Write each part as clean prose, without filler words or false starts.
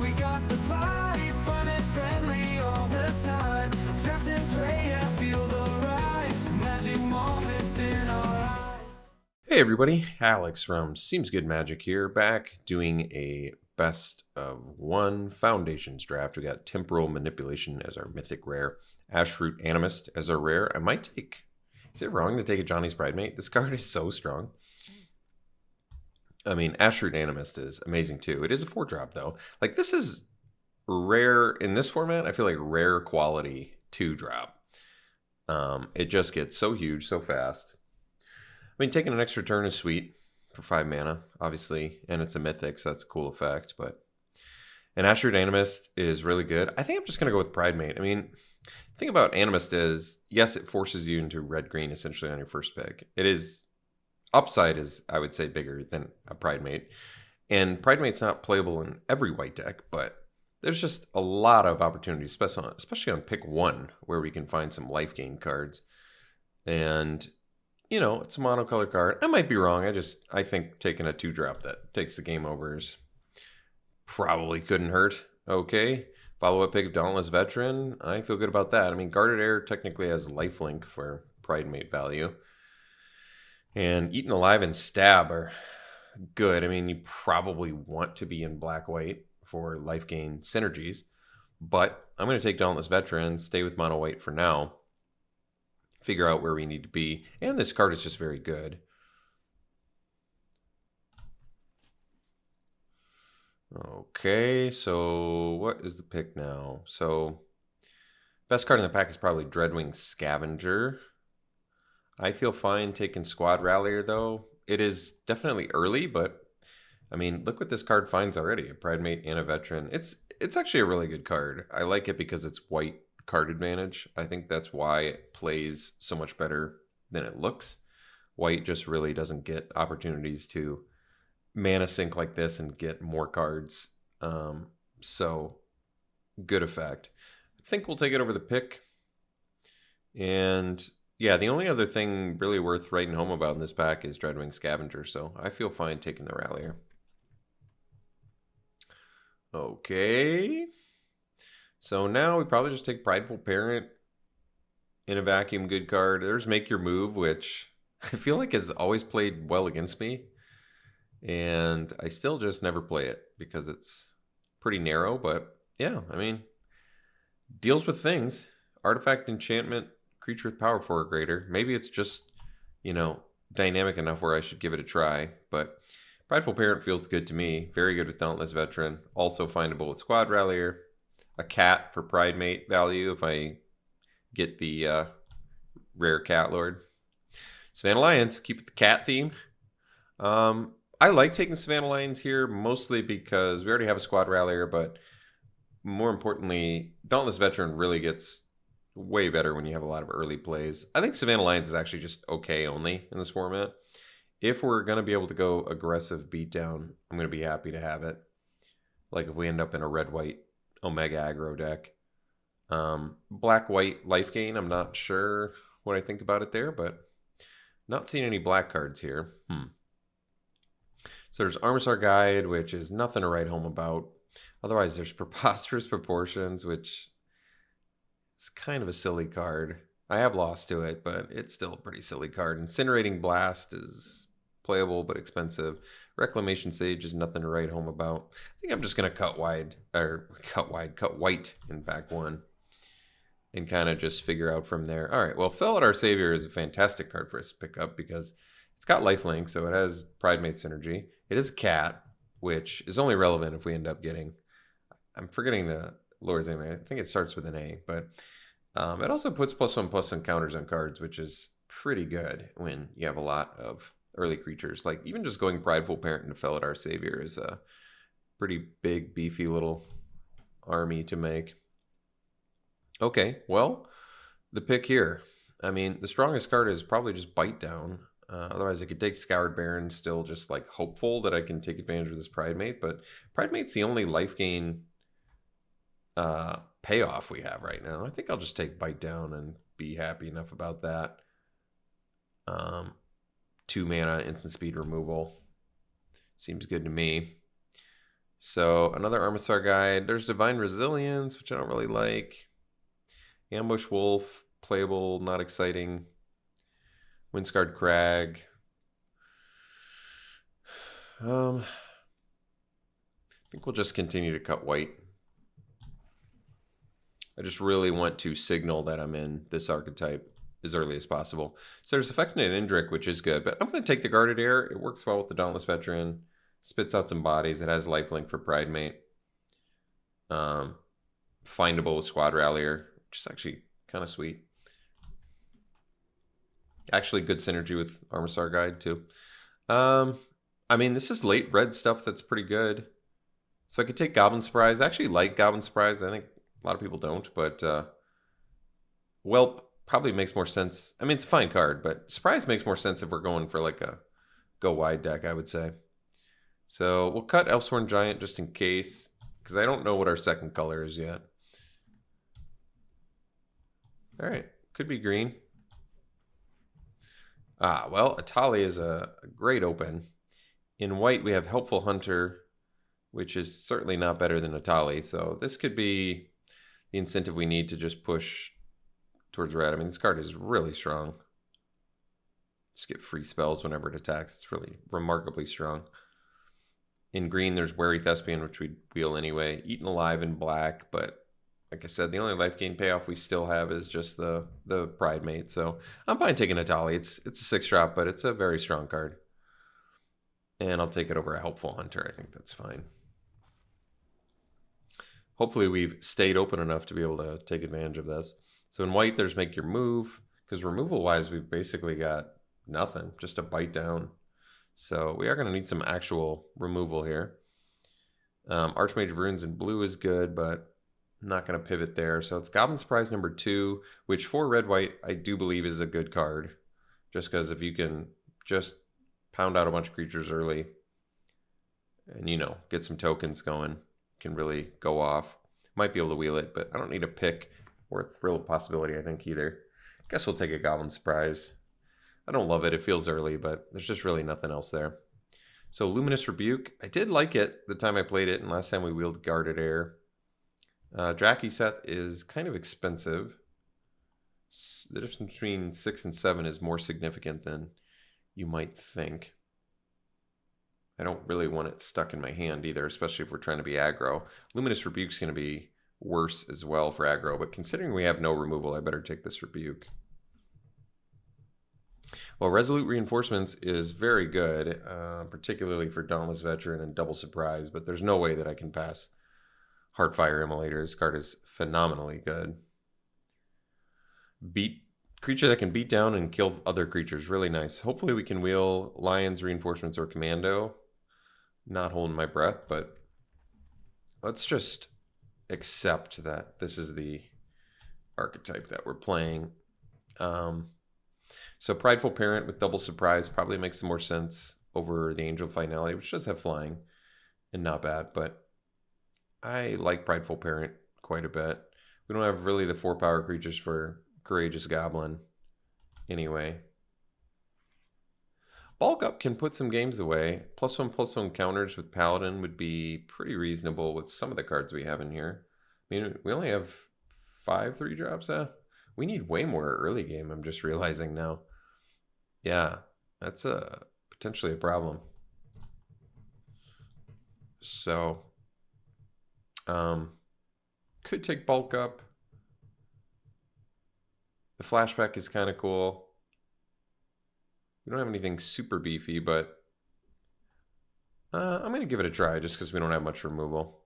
We got the vibe, fun and friendly all the time. Draft and play and feel the rise. Magic moments in our eyes. Hey everybody, Alex from SeemsGoodMagic here, back doing a best of one Foundations draft. We got Temporal Manipulation as our mythic rare, Ashroot Animist as our rare. I might take, is it wrong to take a Johnny's Bridemate? This card is so strong. I mean, Ashroot Animist is amazing too. It is a 4-drop though. Like, this is rare in this format. I feel like rare quality 2-drop. It just gets so huge so fast. I mean, taking an extra turn is sweet for 5 mana, obviously, and it's a mythic, so that's a cool effect. But an Ashroot Animist is really good. I think I'm just going to go with Pridemate. I mean, the thing about Animist is, yes, it forces you into red-green essentially on your first pick. It is, upside is, I would say, bigger than a Pridemate. And Pridemate's not playable in every white deck, but there's just a lot of opportunities, especially on pick 1, where we can find some life gain cards. And you know, it's a monocolor card. I might be wrong. I think taking a 2-drop that takes the game overs probably couldn't hurt. Okay. Follow-up pick of Dauntless Veteran. I feel good about that. I mean, Guarded Air technically has lifelink for Pridemate value. And Eaten Alive and Stab are good. I mean, you probably want to be in black-white for life gain synergies. But I'm going to take Dauntless Veteran, stay with mono-white for now. Figure out where we need to be. And this card is just very good. Okay, so what is the pick now? So best card in the pack is probably Dreadwing Scavenger. I feel fine taking Squad Rallier though. It is definitely early, but I mean, look what this card finds already. A Pridemate and a Veteran. It's actually a really good card. I like it because it's white card advantage. I think that's why it plays so much better than it looks. White just really doesn't get opportunities to mana sink like this and get more cards. So good effect. I think we'll take it over the pick. And yeah, the only other thing really worth writing home about in this pack is Dreadwing Scavenger. So I feel fine taking the Rallier. Okay. So now we probably just take Prideful Parent in a vacuum, good card. There's Make Your Move, which I feel like has always played well against me. And I still just never play it because it's pretty narrow. But yeah, I mean, deals with things. Artifact, enchantment, creature with power 4 or greater. Maybe it's just, you know, dynamic enough where I should give it a try. But Prideful Parent feels good to me. Very good with Dauntless Veteran. Also findable with Squad Rallier. A cat for Pridemate value if I get the rare Cat Lord. Savannah Lions, keep it the cat theme. I like taking Savannah Lions here mostly because we already have a Squad Rallier, but more importantly, Dauntless Veteran really gets way better when you have a lot of early plays. I think Savannah Lions is actually just okay only in this format. If we're going to be able to go aggressive beatdown, I'm going to be happy to have it. Like if we end up in a red-white Omega aggro deck. Black-white life gain, I'm not sure what I think about it there, but not seeing any black cards here. So there's Armasaur Guide, which is nothing to write home about. Otherwise, there's Preposterous Proportions, which is kind of a silly card. I have lost to it, but it's still a pretty silly card. Incinerating Blast is playable but expensive. Reclamation Sage is nothing to write home about. I think I'm just going to cut white in pack 1 and kind of just figure out from there. All right, well, Felid Our Savior is a fantastic card for us to pick up because it's got lifelink, so it has Pridemate synergy. It is a cat, which is only relevant if we end up getting, I'm forgetting the Lord's name. I think it starts with an A, but it also puts +1/+1 counters on cards, which is pretty good when you have a lot of early creatures. Like even just going Prideful Parent into Felid Our Savior is a pretty big, beefy little army to make. Okay, well, the pick here. I mean, the strongest card is probably just Bite Down. Otherwise, I could take Scoured Baron, still just like hopeful that I can take advantage of this Pridemate. But Pridemate's the only life gain payoff we have right now. I think I'll just take Bite Down and be happy enough about that. 2 mana instant speed removal seems good to me. So another Armisar guide. There's Divine Resilience, which I don't really like. Ambush Wolf, playable, not exciting. Windscarred Crag. I think we'll just continue to cut white. I just really want to signal that I'm in this archetype as early as possible. So there's Affectionate Indrik, which is good, but I'm going to take the Guarded Air. It works well with the Dauntless Veteran. Spits out some bodies. It has lifelink for Pridemate. Findable with Squad Rallier, which is actually kind of sweet. Actually, good synergy with Armisar Guide, too. I mean, this is late red stuff that's pretty good. So I could take Goblin Surprise. I actually like Goblin Surprise. I think a lot of people don't, but Whelp probably makes more sense. I mean, it's a fine card, but Surprise makes more sense if we're going for like a go wide deck, I would say. So we'll cut Elfsworn Giant just in case, because I don't know what our second color is yet. All right, could be green. Well, Atali is a great open. In white, we have Helpful Hunter, which is certainly not better than Atali. So this could be the incentive we need to just push towards red. I mean, this card is really strong. Just get free spells whenever it attacks. It's really remarkably strong. In green, there's Wary Thespian, which we'd wheel anyway. Eaten Alive in black, but like I said, the only life gain payoff we still have is just the Pridemate. So I'm fine taking Atali. It's a 6-drop, but it's a very strong card. And I'll take it over a Helpful Hunter. I think that's fine. Hopefully we've stayed open enough to be able to take advantage of this. So in white, there's Make Your Move. Because removal-wise, we've basically got nothing. Just a bite down. So we are going to need some actual removal here. Archmage of Runes in blue is good, but I'm not going to pivot there. So it's Goblin Surprise number 2, which for red-white, I do believe is a good card. Just because if you can just pound out a bunch of creatures early and, you know, get some tokens going, can really go off. Might be able to wheel it, but I don't need a pick or a thrill possibility, I think, either. Guess we'll take a Goblin Surprise. I don't love it. It feels early, but there's just really nothing else there. So Luminous Rebuke. I did like it the time I played it, and last time we wheeled Guarded Air. Draki Seth is kind of expensive. The difference between 6 and 7 is more significant than you might think. I don't really want it stuck in my hand either, especially if we're trying to be aggro. Luminous Rebuke's going to be worse as well for aggro, but considering we have no removal, I better take this Rebuke. Well, Resolute Reinforcements is very good, particularly for Dauntless Veteran and Double Surprise, but there's no way that I can pass Heartfire Immolator. This card is phenomenally good. Creature that can beat down and kill other creatures. Really nice. Hopefully we can wheel Lions, Reinforcements, or Commando. Not holding my breath, but let's just accept that this is the archetype that we're playing. So Prideful Parent with Double Surprise probably makes more sense over the Angel Finality, which does have flying and not bad, but I like Prideful Parent quite a bit. We don't have really the 4-power creatures for Courageous Goblin anyway. Bulk Up can put some games away. +1/+1 counters with Paladin would be pretty reasonable with some of the cards we have in here. I mean, we only have 5 3-drops. We need way more early game, I'm just realizing now. Yeah, that's potentially a problem. So, could take Bulk Up. The Flashback is kind of cool. We don't have anything super beefy, but I'm going to give it a try just because we don't have much removal.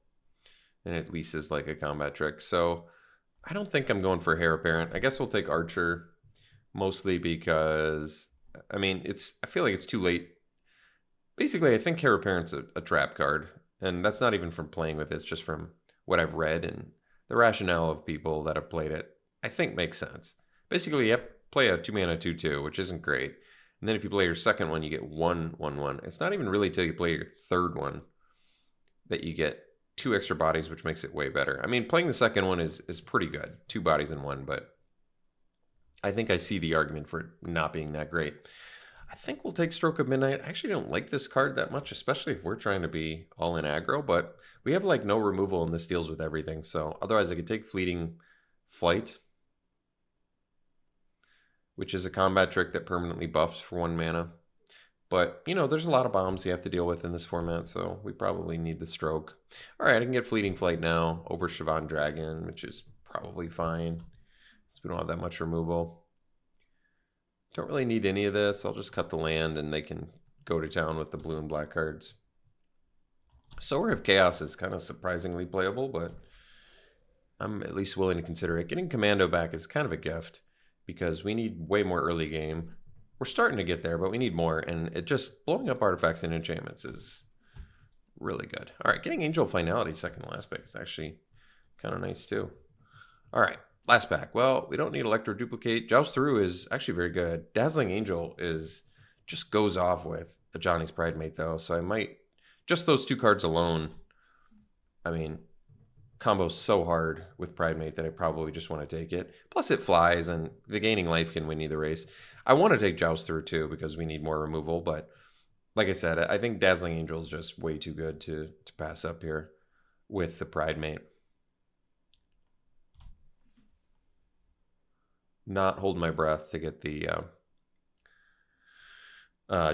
And at least is like a combat trick. So I don't think I'm going for Heir Apparent. I guess we'll take Archer, mostly because, I mean, I feel like it's too late. Basically, I think Heir Apparent's a trap card. And that's not even from playing with it. It's just from what I've read and the rationale of people that have played it, I think makes sense. Basically, you have to play a 2-mana 2/2, which isn't great. And then if you play your second one, you get 1/1/1. It's not even really till you play your third one that you get 2 extra bodies, which makes it way better. I mean, playing the second one is pretty good. 2 bodies in 1, but I think I see the argument for it not being that great. I think we'll take Stroke of Midnight. I actually don't like this card that much, especially if we're trying to be all in aggro, but we have like no removal and this deals with everything. So otherwise I could take Fleeting Flight, which is a combat trick that permanently buffs for 1 mana. But, you know, there's a lot of bombs you have to deal with in this format, so we probably need the Stroke. All right, I can get Fleeting Flight now over Siobhan Dragon, which is probably fine, because we don't have that much removal. Don't really need any of this. I'll just cut the land, and they can go to town with the blue and black cards. Sower of Chaos is kind of surprisingly playable, but I'm at least willing to consider it. Getting Commando back is kind of a gift, because we need way more early game. We're starting to get there, but we need more, and it just blowing up artifacts and enchantments is really good. All right, getting Angel Finality second to last pick is actually kind of nice too. All right, last pack. Well, we don't need Electro Duplicate. Joust Through is actually very good. Dazzling Angel is just goes off with a Johnny's Pridemate though, so I might just those 2 cards alone. I mean, combo's so hard with Pridemate that I probably just want to take it. Plus it flies, and the gaining life can win either race. I want to take Joust Through too because we need more removal, but like I said, I think Dazzling Angel is just way too good to pass up here with the Pridemate. Not holding my breath to get the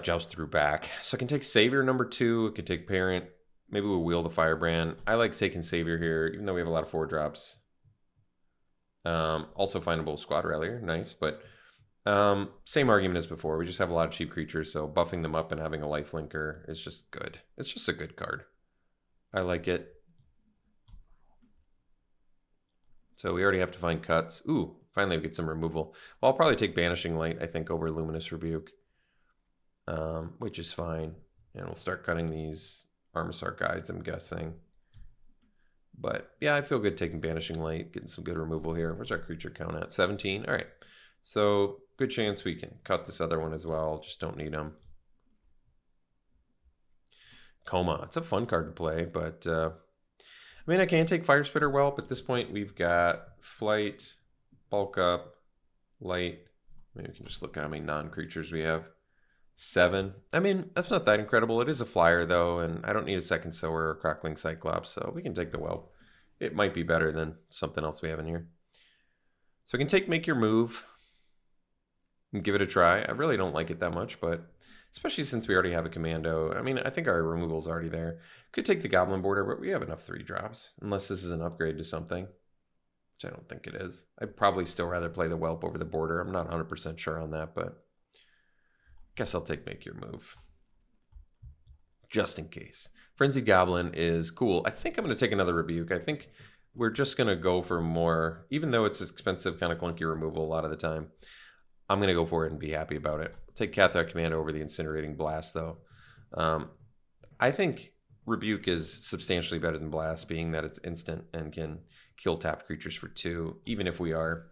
Joust Through back. So I can take Savior number 2, I can take Parent. Maybe we'll wheel the Firebrand. I like taking Savior here, even though we have a lot of 4-drops. Also findable Squad Rallier, nice, but same argument as before. We just have a lot of cheap creatures, so buffing them up and having a lifelinker is just good. It's just a good card. I like it. So we already have to find cuts. Ooh, finally we get some removal. Well, I'll probably take Banishing Light, I think, over Luminous Rebuke, which is fine. And we'll start cutting these Armasaur Guides, I'm guessing. But yeah, I feel good taking Banishing Light, getting some good removal here. Where's our creature count at? 17. All right. So good chance we can cut this other one as well. Just don't need them. Coma. It's a fun card to play, but I mean, I can take Fire Spitter Whelp. At this point, we've got Flight, Bulk Up, Light. Maybe we can just look at how many non-creatures we have. 7. I mean, that's not that incredible. It is a flyer, though, and I don't need a second Sower or Crackling Cyclops, so we can take the Whelp. It might be better than something else we have in here. So we can take Make Your Move and give it a try. I really don't like it that much, but especially since we already have a Commando. I mean, I think our removal's already there. Could take the Goblin Border, but we have enough 3-drops, unless this is an upgrade to something, which I don't think it is. I'd probably still rather play the Whelp over the Border. I'm not 100% sure on that, but guess I'll take Make Your Move, just in case. Frenzied Goblin is cool. I think I'm going to take another Rebuke. I think we're just going to go for more, even though it's expensive, kind of clunky removal a lot of the time. I'm going to go for it and be happy about it. Take Cathar Command over the Incinerating Blast, though. I think Rebuke is substantially better than Blast, being that it's instant and can kill tapped creatures for 2, even if we are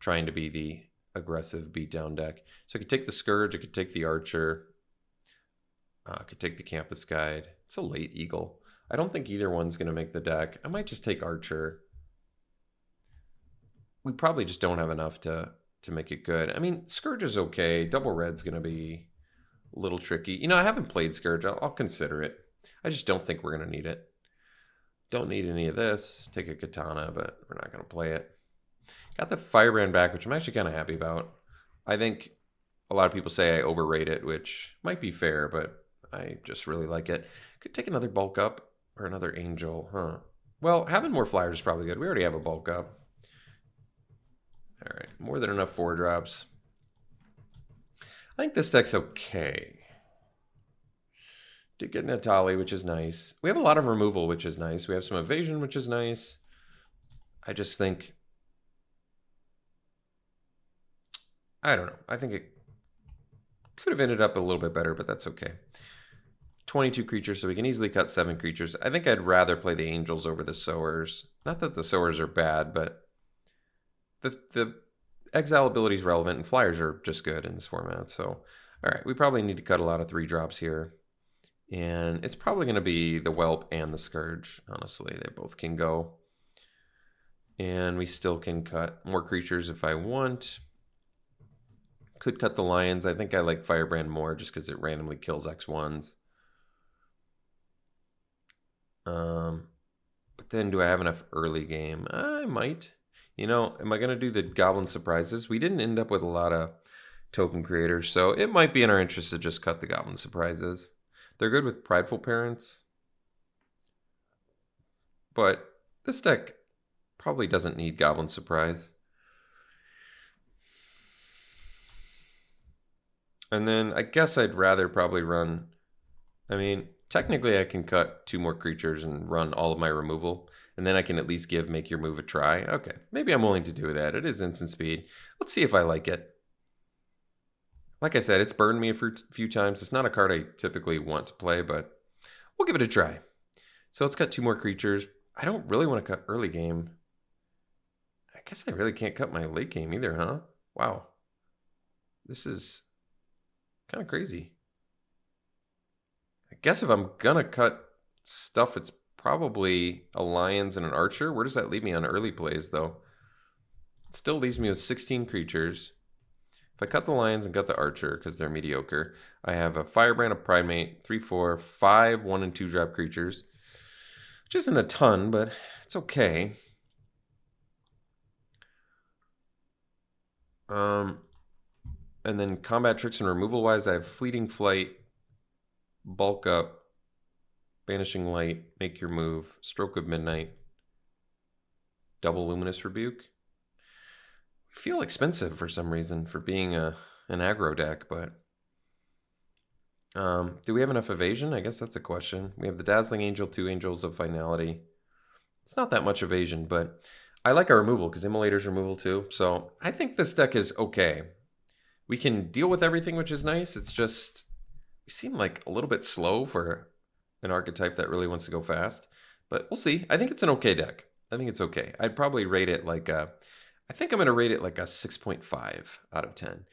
trying to be the aggressive beatdown deck. So I could take the Scourge, I could take the Archer, I could take the Campus Guide. It's a late Eagle. I don't think either one's going to make the deck. I might just take Archer. We probably just don't have enough to make it good. I mean, Scourge is okay. Double Red's going to be a little tricky. You know, I haven't played Scourge. I'll consider it. I just don't think we're going to need it. Don't need any of this. Take a Katana, but we're not going to play it. Got the Firebrand back, which I'm actually kind of happy about. I think a lot of people say I overrate it, which might be fair, but I just really like it. Could take another Bulk Up or another Angel, huh? Well, having more flyers is probably good. We already have a Bulk Up. All right, more than enough 4-drops. I think this deck's okay. Did get Natali, which is nice. We have a lot of removal, which is nice. We have some evasion, which is nice. I just think, I don't know. I think it could have ended up a little bit better, but that's okay. 22 creatures, so we can easily cut 7 creatures. I think I'd rather play the Angels over the Sowers. Not that the Sowers are bad, but the exile ability is relevant, and flyers are just good in this format. So, all right, we probably need to cut a lot of 3-drops here. And it's probably going to be the Whelp and the Scourge, honestly. They both can go. And we still can cut more creatures if I want. Could cut the Lions. I think I like Firebrand more just because it randomly kills X1s. But then do I have enough early game? I might. You know, am I going to do the Goblin Surprises? We didn't end up with a lot of token creators, so it might be in our interest to just cut the Goblin Surprises. They're good with Prideful Parents. But this deck probably doesn't need Goblin Surprise. And then I guess I'd rather probably run... I mean, technically I can cut 2 more creatures and run all of my removal. And then I can at least give Make Your Move a try. Okay, maybe I'm willing to do that. It is instant speed. Let's see if I like it. Like I said, it's burned me a few times. It's not a card I typically want to play, but we'll give it a try. So let's cut 2 more creatures. I don't really want to cut early game. I guess I really can't cut my late game either, huh? Wow. This is kind of crazy. I guess if I'm going to cut stuff, it's probably a Lions and an Archer. Where does that leave me on early plays, though? It still leaves me with 16 creatures. If I cut the Lions and cut the Archer, because they're mediocre, I have a Firebrand, a Primate, 3/4, 5 1 and 2 drop creatures, which isn't a ton, but it's okay. And then combat tricks and removal wise, I have Fleeting Flight, Bulk Up, Banishing Light, Make Your Move, Stroke of Midnight, Double Luminous Rebuke. I feel expensive for some reason for being an aggro deck, but do we have enough evasion? I guess that's a question. We have the Dazzling Angel, 2 Angels of Finality. It's not that much evasion, but I like our removal because Immolator's removal too. So I think this deck is okay. We can deal with everything, which is nice. It's just, we seem like a little bit slow for an archetype that really wants to go fast. But we'll see. I think it's an okay deck. I think it's okay. I'd probably rate it like a... I think I'm going to rate it like a 6.5 out of 10.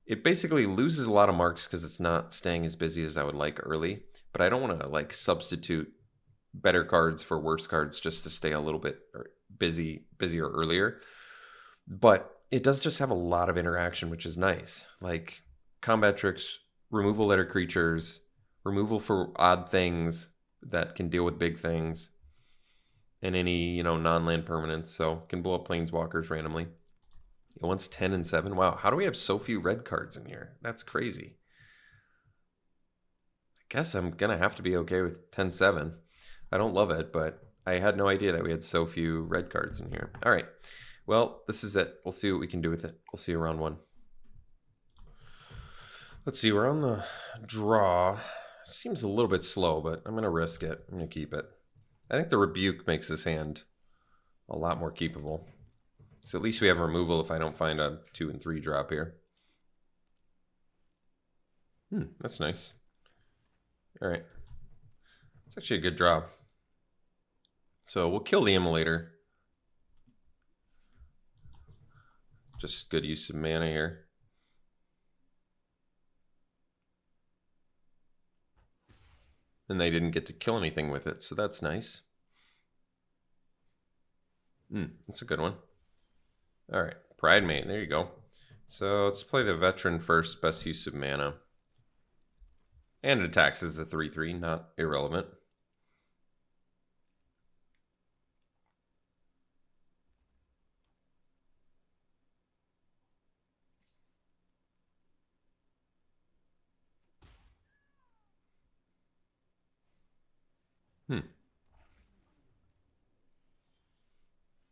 It basically loses a lot of marks because it's not staying as busy as I would like early. But I don't want to like substitute better cards for worse cards just to stay a little bit busier earlier. But it does just have a lot of interaction, which is nice. Like combat tricks, removal letter creatures, removal for odd things that can deal with big things. And any, you know, non-land permanents, so can blow up planeswalkers randomly. It wants 10 and 7. Wow, how do we have so few red cards in here? That's crazy. I guess I'm gonna have to be okay with 10-7. I don't love it, but I had no idea that we had so few red cards in here. All right, well, this is it. We'll see what we can do with it. We'll see you round 1. Let's see, we're on the draw. Seems a little bit slow, but I'm gonna risk it. I'm gonna keep it. I think the Rebuke makes this hand a lot more keepable. So at least we have removal if I don't find a 2 and 3 drop here. That's nice. All right. It's actually a good drop. So we'll kill the Immolator. Just good use of mana here. And they didn't get to kill anything with it, so that's nice. That's a good one. All right, Pride Mate, there you go. So let's play the Veteran first, best use of mana. And it attacks as a 3/3, not irrelevant.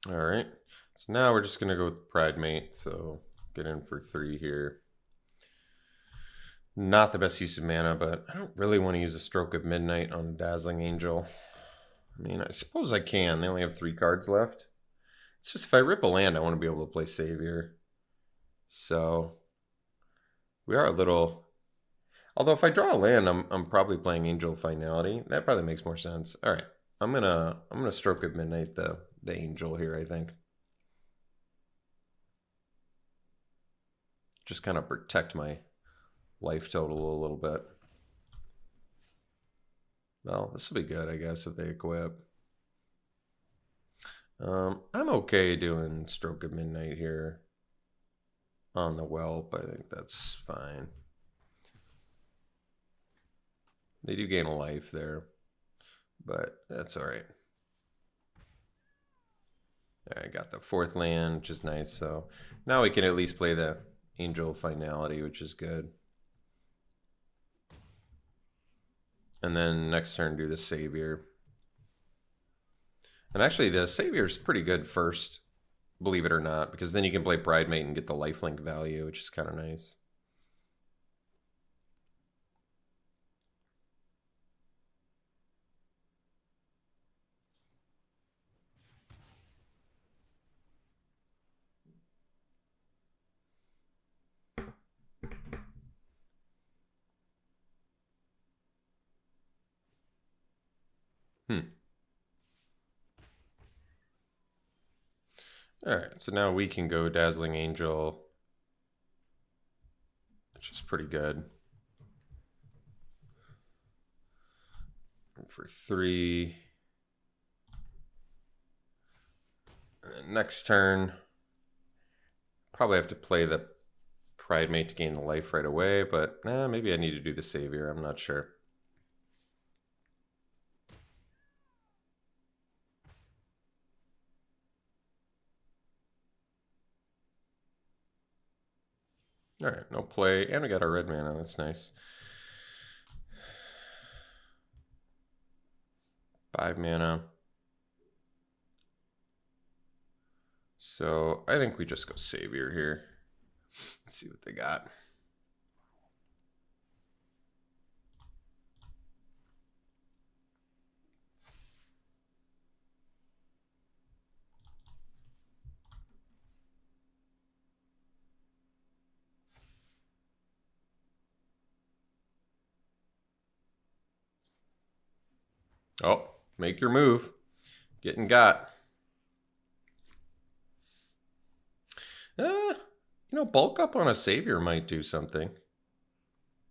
All right, so now we're just gonna go with Pride Mate, so get in for 3 here. Not the best use of mana, but I don't really want to use a Stroke of Midnight on a Dazzling Angel. I mean, I suppose I can. They only have 3 cards left. It's just if I rip a land, I want to be able to play Savior. So we are a little... Although if I draw a land, I'm probably playing Angel of Finality. That probably makes more sense. All right, I'm gonna Stroke of Midnight the Angel here, I think. Just kind of protect my life total a little bit. Well, this will be good, I guess, if they equip. I'm okay doing Stroke of Midnight here. on the whelp. I think that's fine. They do gain a life there, but that's all right. I got the 4th land, which is nice. So now we can at least play the Angel Finality, which is good. And then next turn do the Savior. And actually the Savior is pretty good first, believe it or not, because then you can play Pridemate and get the lifelink value, which is kind of nice. All right, so now we can go Dazzling Angel, which is pretty good. For 3. And next turn, probably have to play the Pridemate to gain the life right away, but maybe I need to do the Savior. I'm not sure. All right, no play, and we got our red mana. That's nice. 5 mana. So I think we just go Savior here. Let's see what they got. Oh, make your move. Getting got. You know, bulk up on a Savior might do something.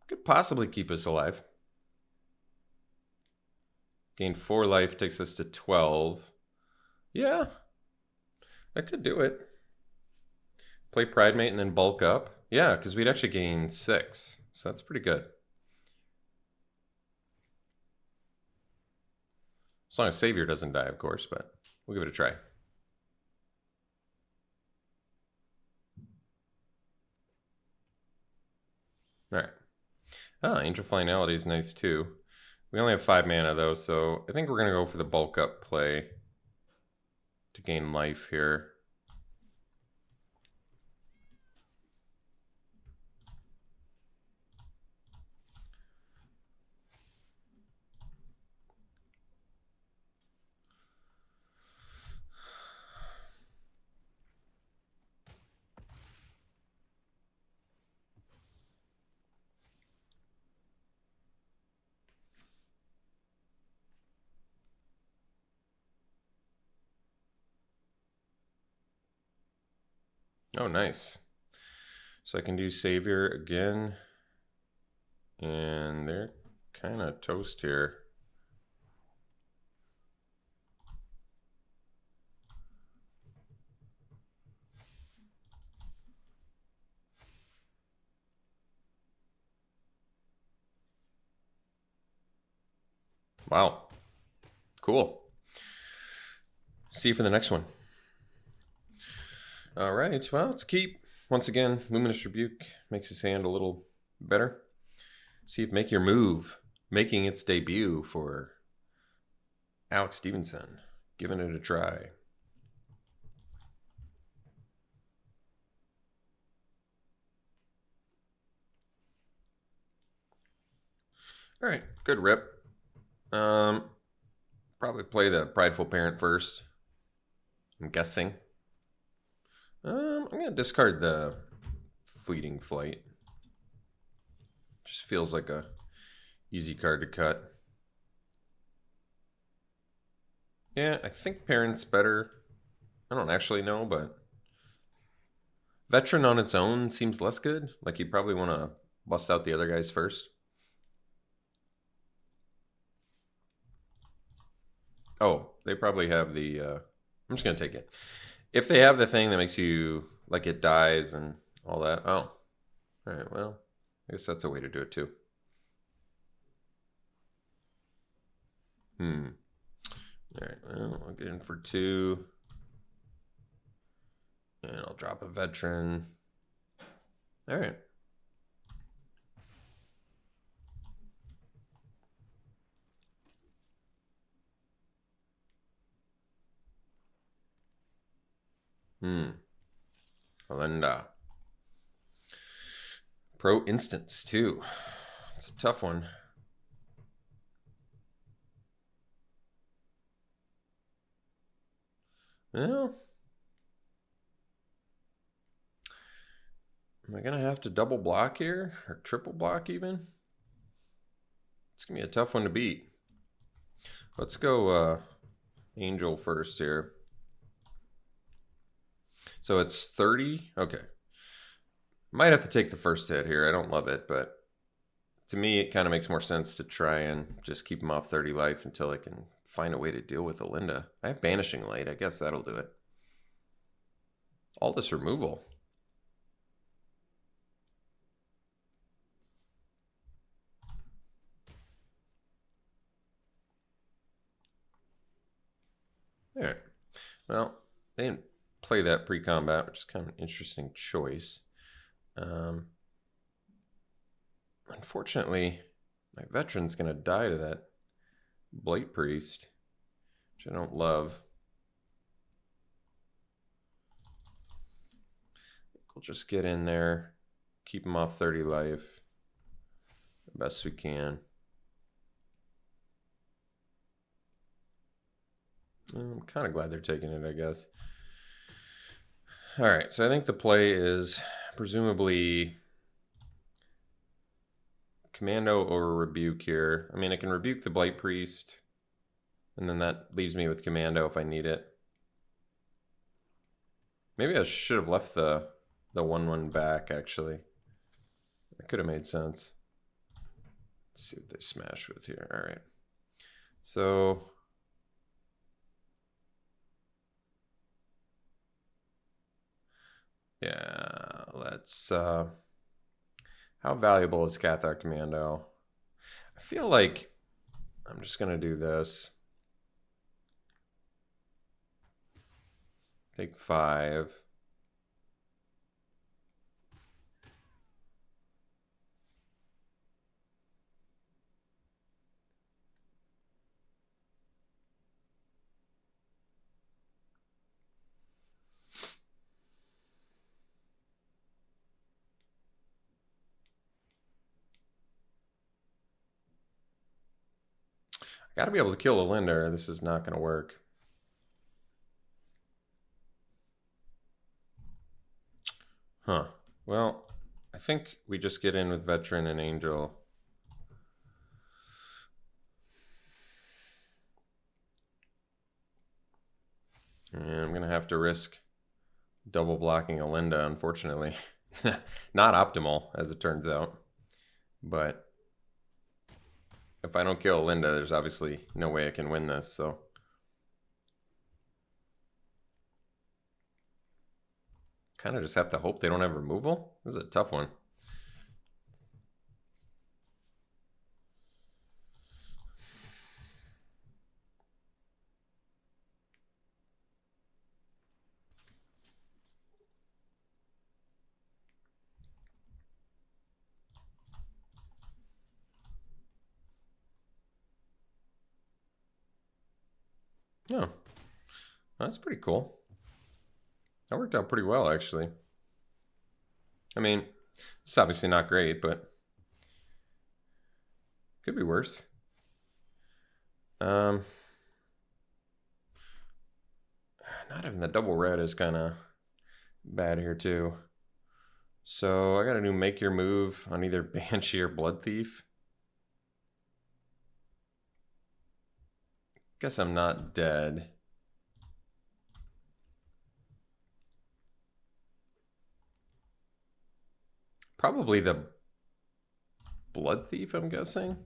Could possibly keep us alive. Gain 4 life, takes us to 12. Yeah, that could do it. Play Pridemate and then bulk up. Yeah, because we'd actually gain 6. So that's pretty good. As long as Savior doesn't die, of course, but we'll give it a try. All right. Oh, Angel Finality is nice too. We only have 5 mana though, so I think we're going to go for the bulk up play to gain life here. Oh, nice. So I can do Savior again. And they're kind of toast here. Wow. Cool. See you for the next one. All right, well, let's keep. Once again, Luminous Rebuke makes his hand a little better. See if Make Your Move, making its debut for Alex Stephenson. Giving it a try. All right, good rip. Probably play the Prideful Parent first, I'm guessing. I'm going to discard the Fleeting Flight. Just feels like a easy card to cut. Yeah, I think Parent's better. I don't actually know, but Veteran on its own seems less good. Like you probably want to bust out the other guys first. Oh, they probably have the... I'm just going to take it. If they have the thing that makes you, like, it dies and all that. Oh, all right. Well, I guess that's a way to do it too. All right. Well, I'll get in for 2. And I'll drop a veteran. All right. Alenda. Pro Instance, too. It's a tough one. Well, am I going to have to double block here? Or triple block even? It's going to be a tough one to beat. Let's go Angel first here. So it's 30. Okay. Might have to take the first hit here. I don't love it, but to me, it kind of makes more sense to try and just keep him off 30 life until I can find a way to deal with Alinda. I have Banishing Light. I guess that'll do it. All this removal. All right. Well, they didn't play that pre-combat, which is kind of an interesting choice. Unfortunately, my veteran's going to die to that Blight Priest, which I don't love. We'll just get in there, keep him off 30 life the best we can. I'm kind of glad they're taking it, I guess. All right, so I think the play is presumably Commando or Rebuke here. I mean, I can Rebuke the Blight Priest, and then that leaves me with Commando if I need it. Maybe I should have left the 1/1 back, actually. That could have made sense. Let's see what they smash with here. All right. So yeah, let's how valuable is Cathar Commando? I feel like I'm just gonna do this. Take 5. I gotta be able to kill a Linder. This is not gonna work. Huh. Well, I think we just get in with Veteran and Angel. And I'm going to have to risk double blocking Alinda, unfortunately. Not optimal, as it turns out. But if I don't kill Alinda, there's obviously no way I can win this, so. Kind of just have to hope they don't have removal. This is a tough one. Oh, that's pretty cool. That worked out pretty well, actually. I mean, it's obviously not great, but could be worse. Not having the double red is kind of bad here too. So I got to do make your move on either Banshee or Blood Thief. Guess I'm not dead. Probably the Blood Thief, I'm guessing.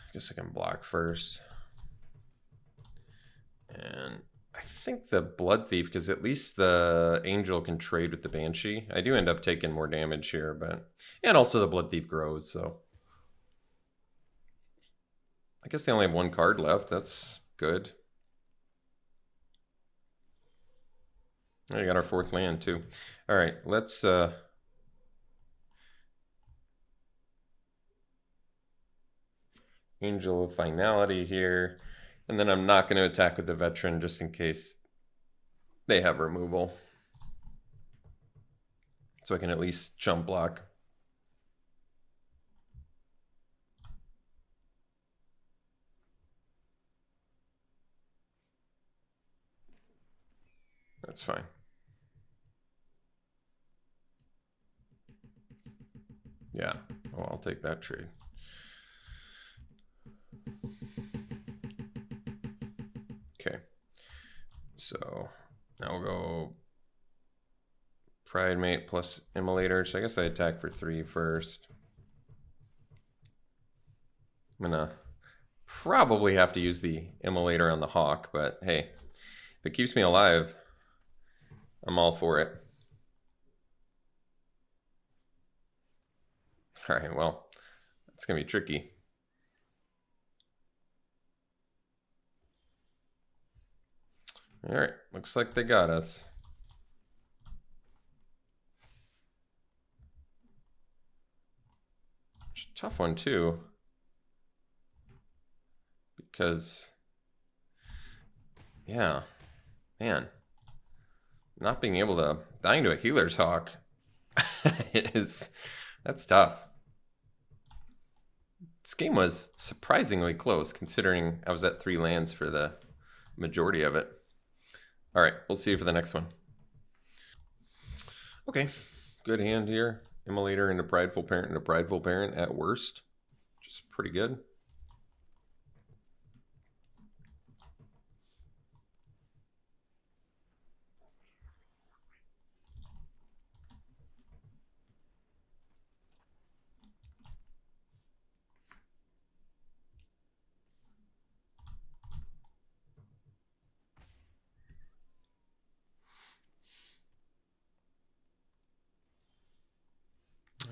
I guess I can block first. And I think the Blood Thief, because at least the Angel can trade with the Banshee. I do end up taking more damage here, but... And also the Blood Thief grows, so... I guess they only have one card left. That's good. Oh, we got our fourth land, too. All right, let's... Angel of Finality here. And then I'm not going to attack with the Veteran just in case they have removal. So I can at least jump block. That's fine. Yeah, well, I'll take that trade. Okay, so now we'll go Pride Mate plus Immolator. So I guess I attack for 3 first. I'm gonna probably have to use the Immolator on the Hawk, but hey, if it keeps me alive, I'm all for it. All right, well, it's gonna be tricky. All right, looks like they got us. It's a tough one too, because yeah, man, not being able to dying to a Healer's Hawk that's tough. This game was surprisingly close considering I was at 3 lands for the majority of it. All right, we'll see you for the next one. Okay, good hand here. Immolator into Prideful Parent into Prideful Parent at worst, which is pretty good.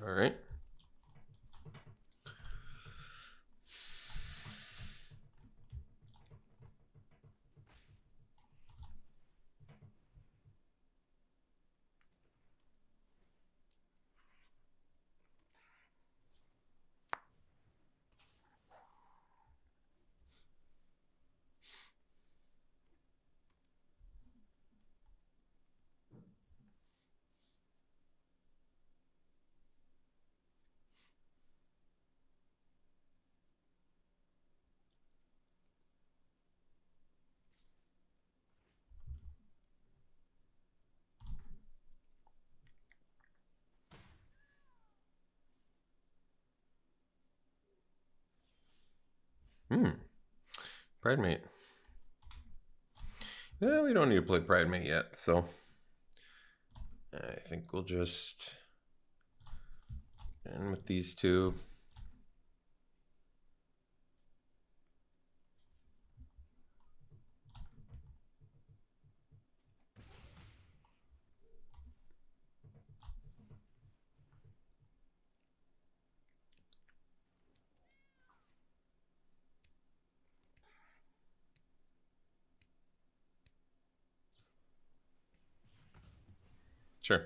All right. Pride Mate. Yeah, we don't need to play Pride Mate yet, so I think we'll just end with these two. Sure.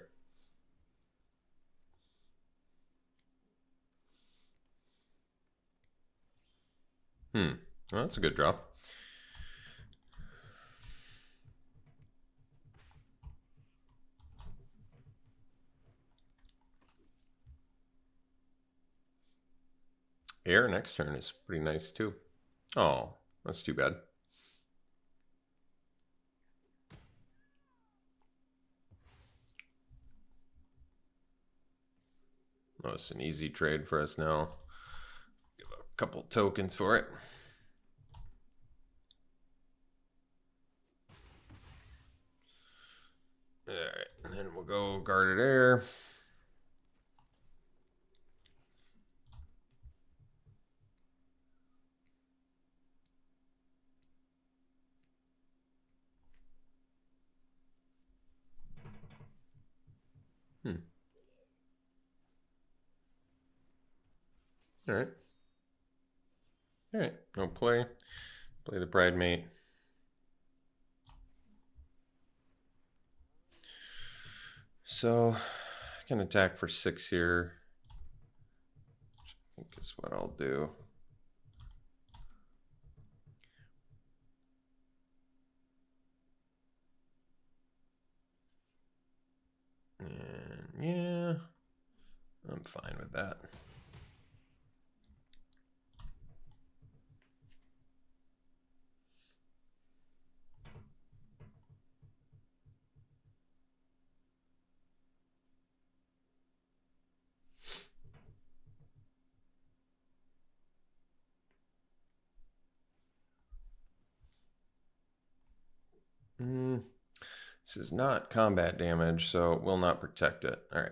Well, that's a good draw. Air next turn is pretty nice too. Oh, that's too bad. Oh, it's an easy trade for us now. Give a couple tokens for it. All right, and then we'll go Guarded Air. All right. All right. No play. Play the Bridemate. So I can attack for 6 here, which I think is what I'll do. And yeah, I'm fine with that. This is not combat damage, so it will not protect it. All right.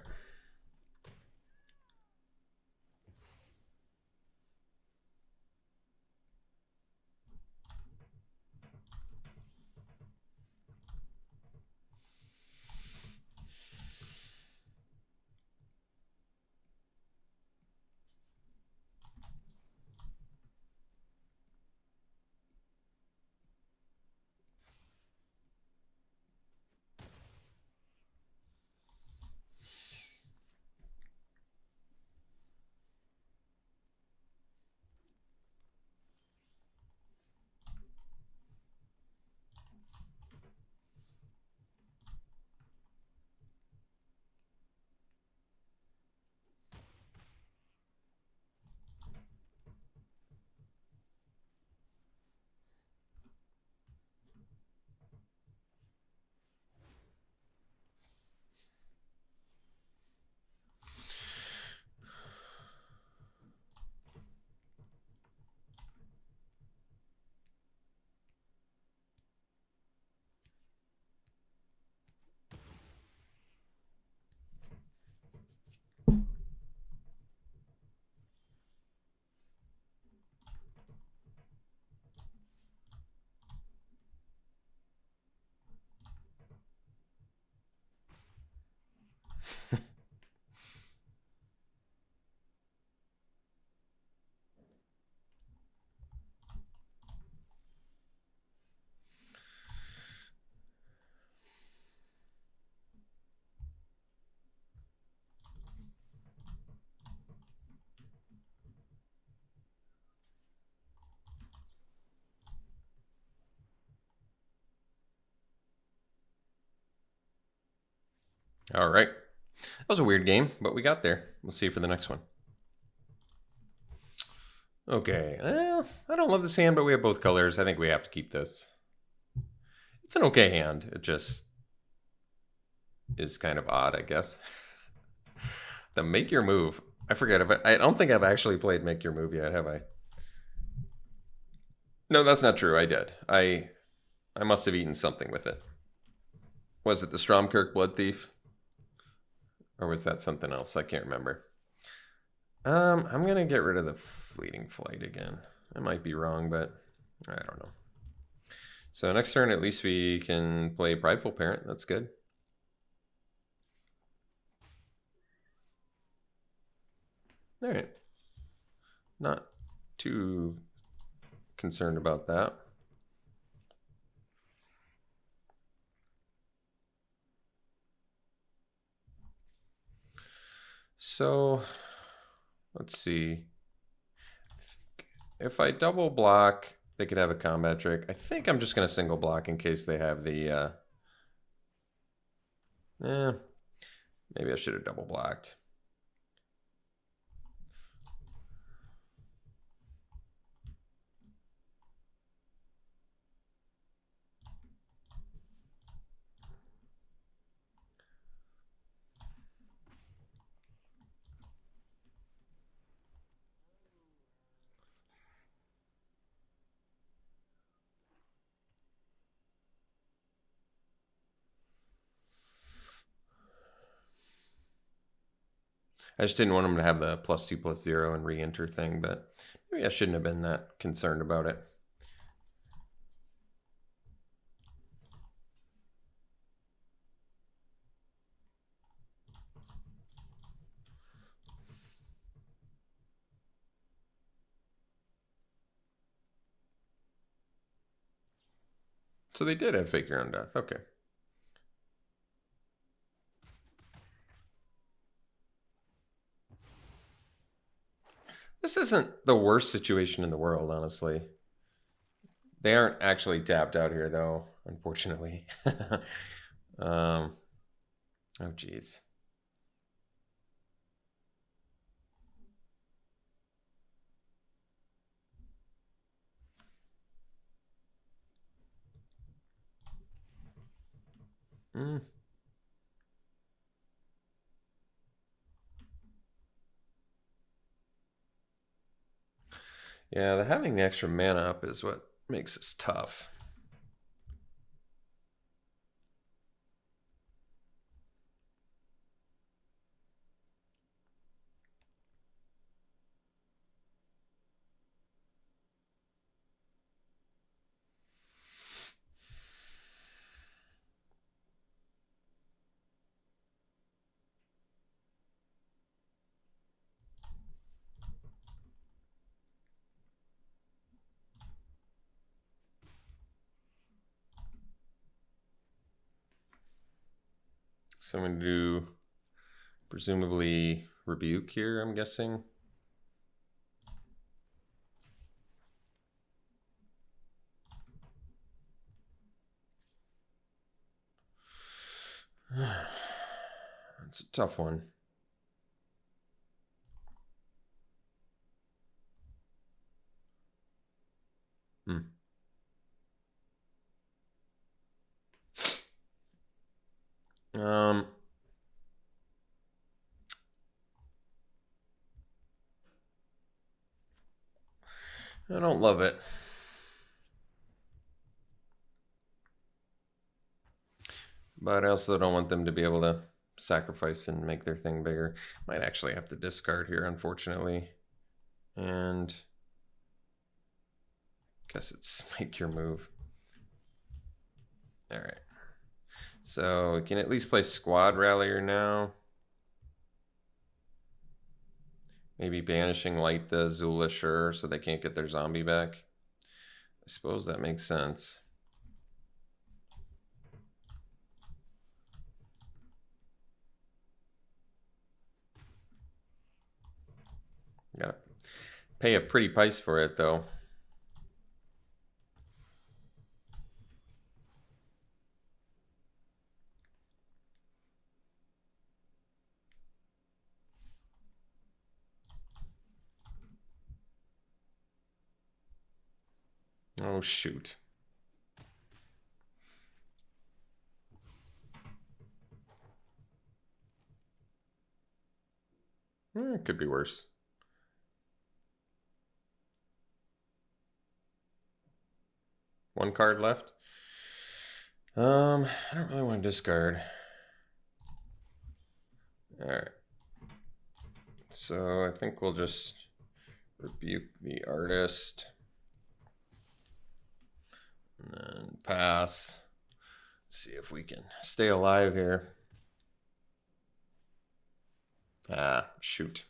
All right. That was a weird game, but we got there. We'll see you for the next one. Okay. I don't love this hand, but we have both colors. I think we have to keep this. It's an okay hand. It just is kind of odd, I guess. The Make Your Move. I forget if I don't think I've actually played Make Your Move yet, have I? No, that's not true. I did. I must have eaten something with it. Was it the Stromkirk Blood Thief? Or was that something else? I can't remember. I'm going to get rid of the Fleeting Flight again. I might be wrong, but I don't know. So next turn, at least we can play Prideful Parent. That's good. All right. Not too concerned about that. So let's see. If I double block, they could have a combat trick. I think I'm just going to single block in case they have the... maybe I should have double blocked. I just didn't want him to have the +2/+0 and re-enter thing, but maybe I shouldn't have been that concerned about it. So they did have Fake Your Own Death. Okay. This isn't the worst situation in the world, honestly. They aren't actually tapped out here, though, unfortunately. Oh, geez. Hmm. Yeah, having the extra mana up is what makes this tough. So I'm going to do presumably Rebuke here, I'm guessing. It's a tough one. Hmm. I don't love it. But I also don't want them to be able to sacrifice and make their thing bigger. Might actually have to discard here, unfortunately. And guess it's make your move. All right. So we can at least play Squad Rallier now. Maybe banishing Light the Zula, sure, so they can't get their zombie back. I suppose that makes sense. Gotta pay a pretty price for it, though. Oh, shoot. It could be worse. One card left. I don't really want to discard. All right. So I think we'll just rebuke the artist. And then pass. See if we can stay alive here. Ah, shoot.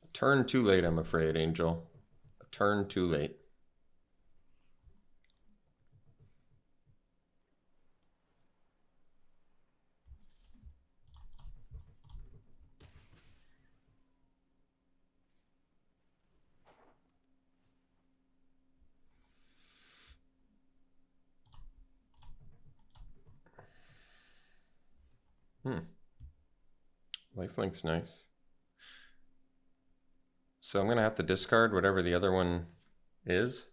A turn too late, I'm afraid, Angel. A turn too late. Lifelink's nice. So I'm going to have to discard whatever the other one is.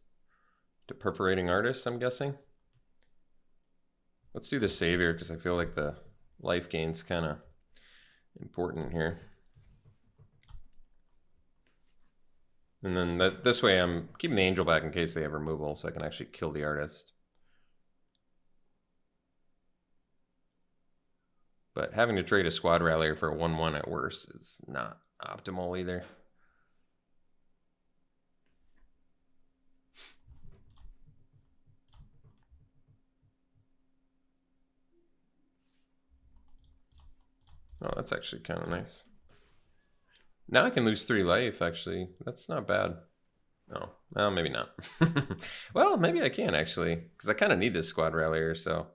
To Perforating Artist, I'm guessing. Let's do the Savior, because I feel like the life gain's kind of important here. And then this way I'm keeping the Angel back in case they have removal, so I can actually kill the artist. But having to trade a Squad Rallier for a 1/1 at worst is not optimal either. Oh, that's actually kind of nice. Now I can lose 3 life, actually. That's not bad. Oh, well, maybe not. Well, maybe I can, actually, because I kind of need this squad rallier, so.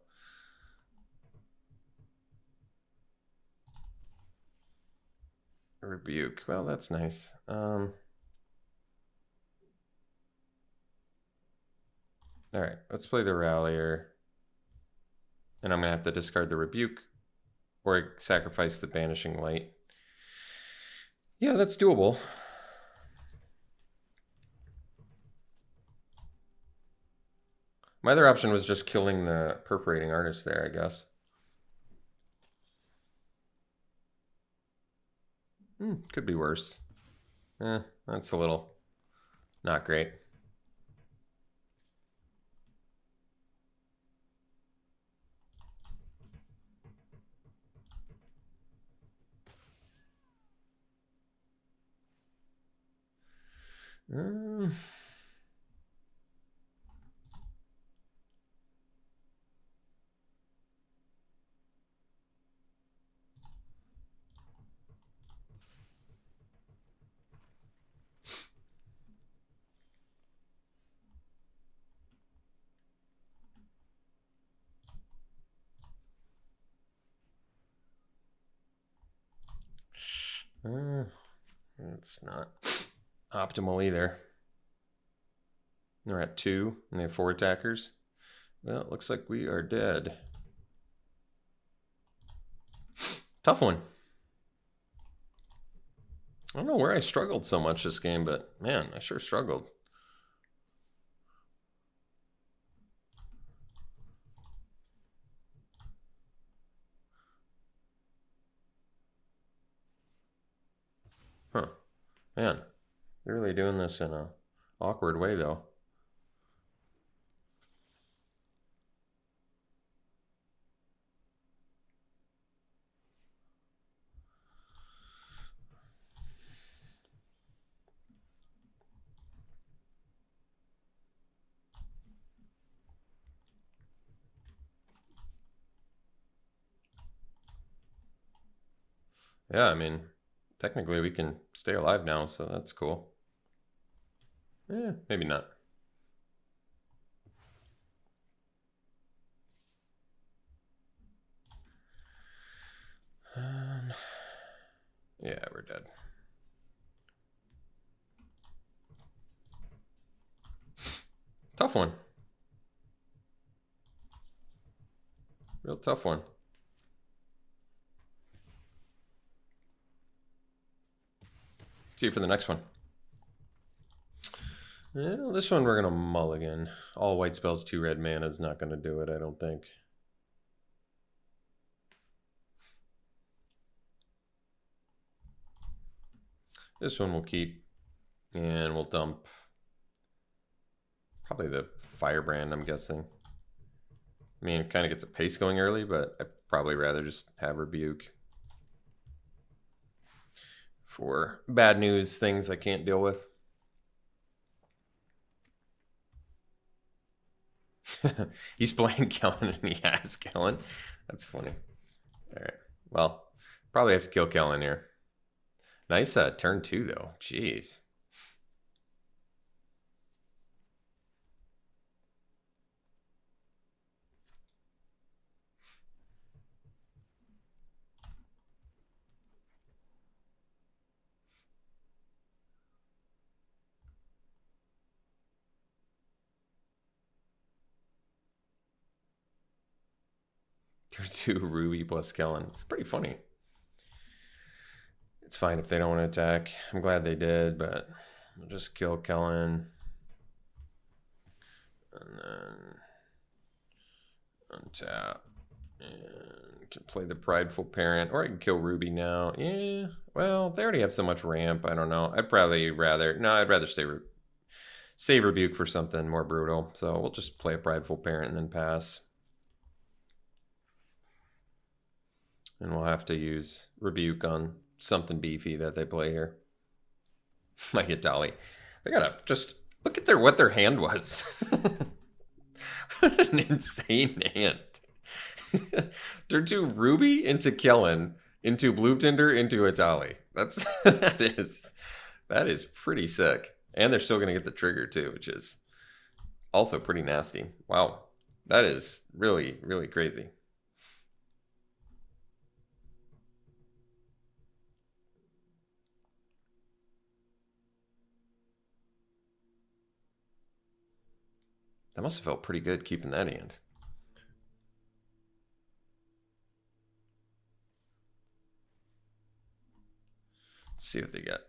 Rebuke. Well, that's nice. All right, let's play the rallier. And I'm going to have to discard the rebuke or sacrifice the banishing light. Yeah, that's doable. My other option was just killing the perforating artist there, I guess. Could be worse. That's a little not great. It's not optimal either. They're at 2 and they have 4 attackers. Well, it looks like we are dead. Tough one. I don't know where I struggled so much this game, but man, I sure struggled. Huh. Man, they're really doing this in a awkward way, though. Yeah, I mean, technically we can stay alive now, so that's cool. Maybe not. Yeah, we're dead. Tough one. Real tough one. See you for the next one. Well, this one we're going to mulligan. All white spells, 2 red mana is not going to do it, I don't think. This one we'll keep. And we'll dump probably the Firebrand, I'm guessing. I mean, it kind of gets a pace going early, but I'd probably rather just have Rebuke. For bad news, things I can't deal with. He's playing Kellen and he has Kellen. That's funny. All right. Well, probably have to kill Kellen here. Nice turn 2, though. Jeez. Turn 2 Ruby plus Kellen. It's pretty funny. It's fine if they don't want to attack. I'm glad they did, but we'll just kill Kellen. And then untap. And can play the Prideful Parent. Or I can kill Ruby now. Yeah, well, they already have so much ramp. I don't know. I'd rather save Rebuke for something more brutal. So we'll just play a Prideful Parent and then pass. And we'll have to use Rebuke on something beefy that they play here. Like it, Dolly. I gotta just look at what their hand was. What an insane hand. Turn 2 Ruby into Kellen. Into Blue Tinder, into Itali. That's that is pretty sick. And they're still gonna get the trigger too, which is also pretty nasty. Wow. That is really, really crazy. That must have felt pretty good keeping that hand. Let's see what they got.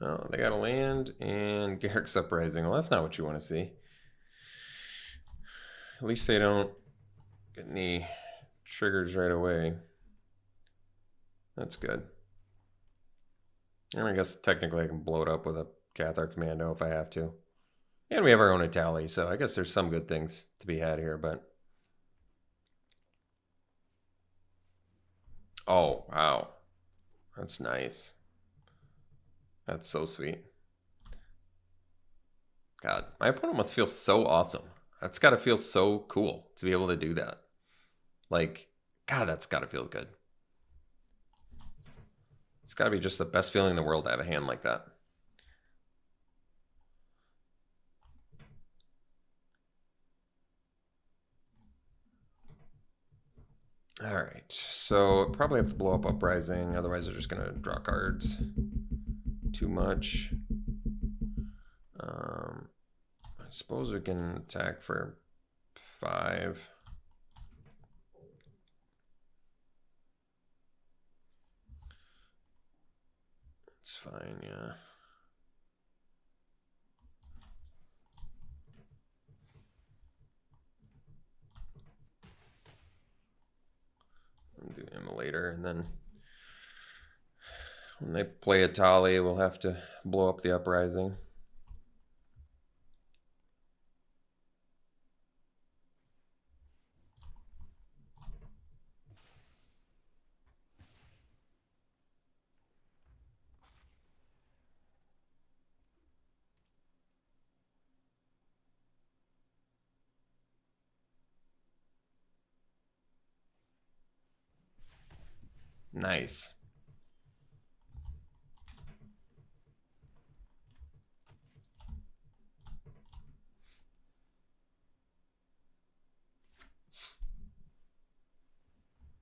Oh, they got a land and Garrick's Uprising. Well, that's not what you want to see. At least they don't get any triggers right away. That's good. And I guess technically I can blow it up with a Cathar Commando if I have to. And we have our own Itali, so I guess there's some good things to be had here, but... Oh, wow. That's nice. That's so sweet. God, my opponent must feel so awesome. That's got to feel so cool to be able to do that. Like, God, that's got to feel good. It's got to be just the best feeling in the world to have a hand like that. All right, so probably have to blow up Uprising, otherwise they're just going to draw cards too much. I suppose we can attack for 5. It's fine, yeah. I'll do Immolator, and then when they play Itali, we'll have to blow up the Uprising. Nice.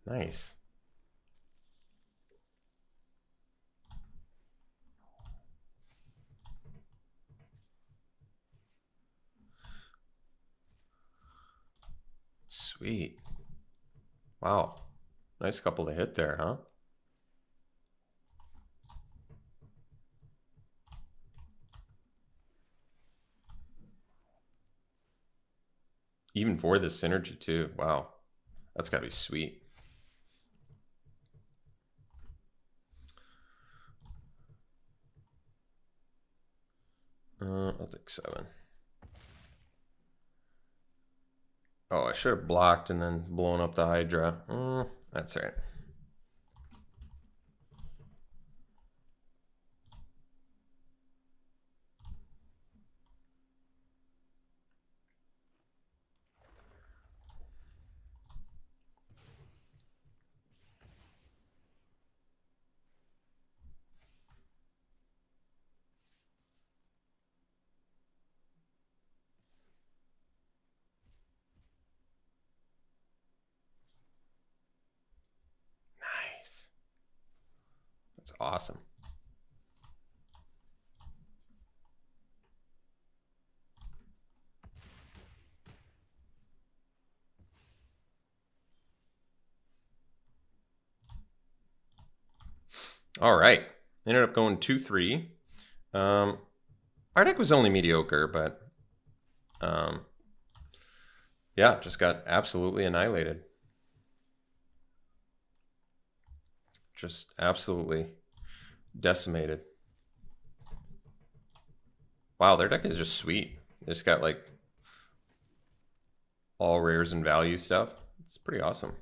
Nice. Sweet. Wow. Nice couple to hit there, huh? Even for this synergy too. Wow. That's gotta be sweet. I'll take 7. Oh, I should have blocked and then blown up the Hydra. That's all right. Nice. That's awesome. All right. Ended up going 2-3. Our deck was only mediocre, but yeah, just got absolutely annihilated. Just absolutely decimated. Wow, their deck is just sweet. They just got like all rares and value stuff. It's pretty awesome.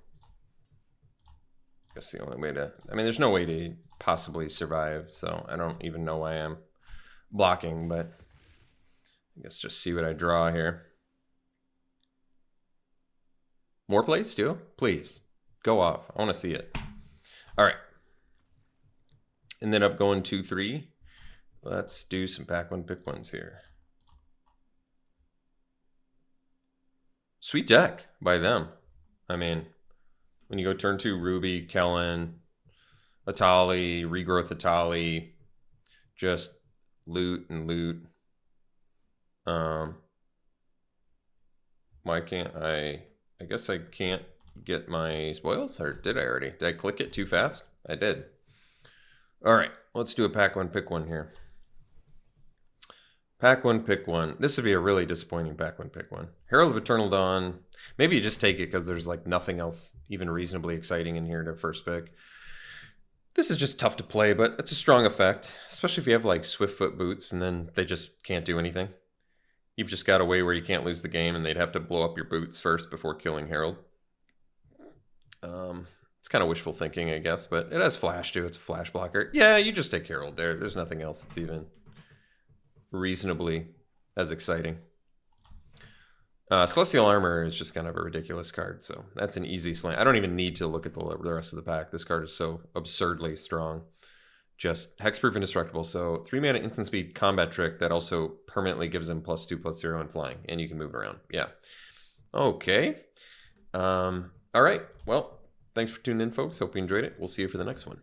I guess the only way to, I mean, there's no way to possibly survive, so I don't even know why I'm blocking, but I guess just see what I draw here. More plays too? Please, go off. I want to see it. All right. Ended up going 2-3. Let's do some pack one, pick ones here. Sweet deck by them. I mean, when you go turn 2, Ruby, Kellen, Atali, Regrowth Atali, just loot and loot. Why can't I guess I can't get my spoils, or did I already? Did I click it too fast? I did. All right, let's do a pack one, pick one here. Pack one, pick one. This would be a really disappointing pack one, pick one. Herald of Eternal Dawn. Maybe you just take it because there's like nothing else even reasonably exciting in here to first pick. This is just tough to play, but it's a strong effect, especially if you have like Swiftfoot boots and then they just can't do anything. You've just got a way where you can't lose the game and they'd have to blow up your boots first before killing Herald. It's kind of wishful thinking, I guess, but it has flash too. It's a flash blocker. Yeah, you just take Herald there. There's nothing else that's even reasonably as exciting. Celestial Armor is just kind of a ridiculous card, so that's an easy slant. I don't even need to look at the rest of the pack. This card is so absurdly strong. Just hexproof, indestructible. So 3 mana instant speed combat trick that also permanently gives him +2/+0 and flying, and you can move around. Yeah. Okay. All right. Well, thanks for tuning in, folks. Hope you enjoyed it. We'll see you for the next one.